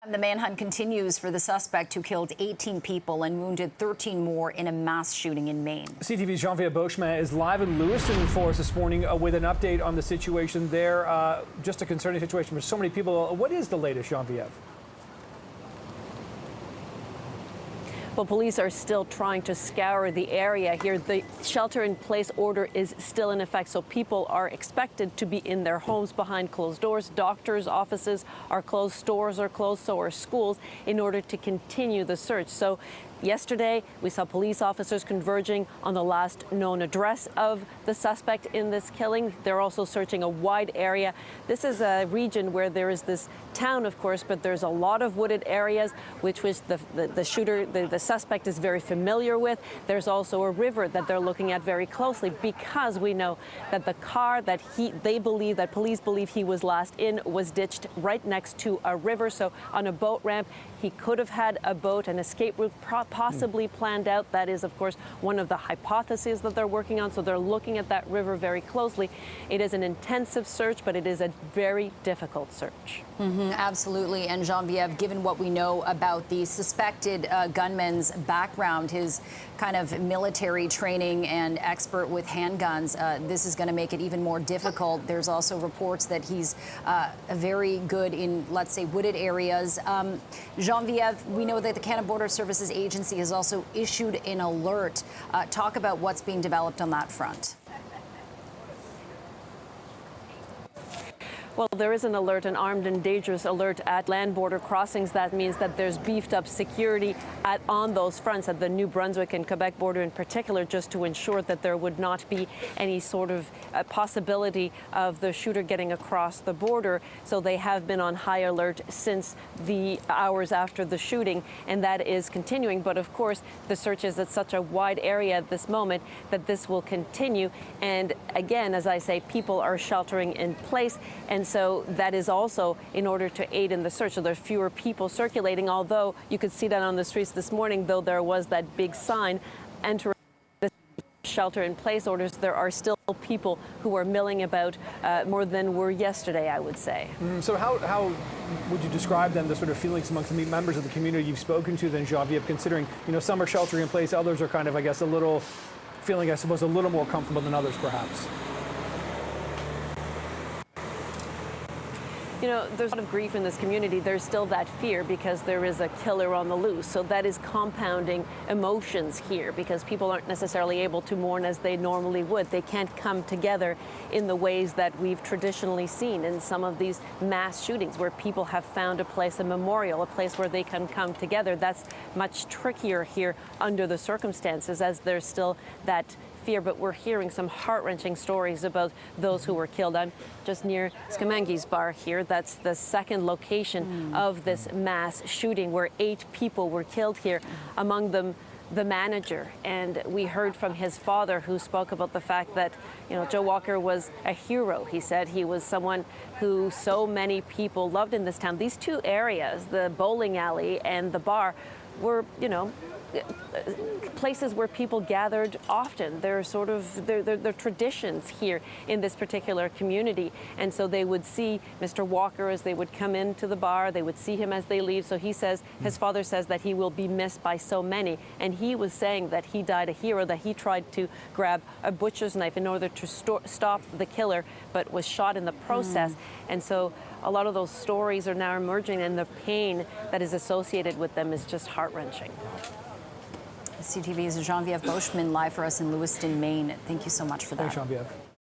The manhunt continues for the suspect who killed 18 people and wounded 13 more in a mass shooting in Maine. CTV's Genevieve Beauchemin is live in Lewiston for us this morning with an update on the situation there. Just a concerning situation for so many people. What is the latest, Genevieve? Well, police are still trying to scour the area here. The shelter-in-place order is still in effect, so people are expected to be in their homes behind closed doors. Doctors' offices are closed, stores are closed, so are schools, in order to continue the search. So yesterday, we saw police officers converging on the last known address of the suspect in this killing. They're also searching a wide area. This is a region where there is this town, of course, but there's a lot of wooded areas, which was the shooter, the suspect is very familiar with. There's also a river that they're looking at very closely, because we know that the car that police believe he was last in was ditched right next to a river. So on a boat ramp, he could have had a boat, an escape route possibly planned out. That is, of course, one of the hypotheses that they're working on. So they're looking at that river very closely. It is an intensive search, but it is a very difficult search. Absolutely. And Genevieve, given what we know about the suspected gunman's background, his kind of military training and expert with handguns, this is going to make it even more difficult. There's also reports that he's very good in, let's say, wooded areas. Genevieve, we know that the Canada Border Services Agency has also issued an alert. Talk about what's being developed on that front. Well, there is an alert, an armed and dangerous alert at land border crossings. That means that there's beefed up security on those fronts, at the New Brunswick and Quebec border in particular, just to ensure that there would not be any sort of possibility of the shooter getting across the border. So they have been on high alert since the hours after the shooting, and that is continuing. But of course, the search is at such a wide area at this moment that this will continue. And again, as I say, people are sheltering in place, and so that is also in order to aid in the search. So there are fewer people circulating, although you could see that on the streets this morning, though there was that big sign entering the shelter-in-place orders. There are still people who are milling about more than were yesterday, I would say. So how would you describe then the sort of feelings amongst the members of the community you've spoken to then, Genevieve, considering, some are sheltering in place, others are kind of, I guess, a little feeling, I suppose, a little more comfortable than others, perhaps? There's a lot of grief in this community. There's still that fear because there is a killer on the loose. So that is compounding emotions here, because people aren't necessarily able to mourn as they normally would. They can't come together in the ways that we've traditionally seen in some of these mass shootings, where people have found a place, a memorial, a place where they can come together. That's much trickier here under the circumstances, as there's still that fear. But we're hearing some heart-wrenching stories about those who were killed. I'm just near Skamangi's bar here. That's the second location of this mass shooting, where 8 people were killed here, among them the manager. And we heard from his father, who spoke about the fact that, Joe Walker was a hero. He said he was someone who so many people loved in this town. These two areas, the bowling alley and the bar, were, places where people gathered often. They're sort of they're traditions here in this particular community. And so they would see Mr. Walker as they would come into the bar. They would see him as they leave. So he says, his father says, that he will be missed by so many. And he was saying that he died a hero, that he tried to grab a butcher's knife in order to stop the killer, but was shot in the process. And so a lot of those stories are now emerging, and the pain that is associated with them is just heart-wrenching. CTV's Genevieve Beauchemin live for us in Lewiston, Maine. Thank you so much for that. Thanks, Genevieve.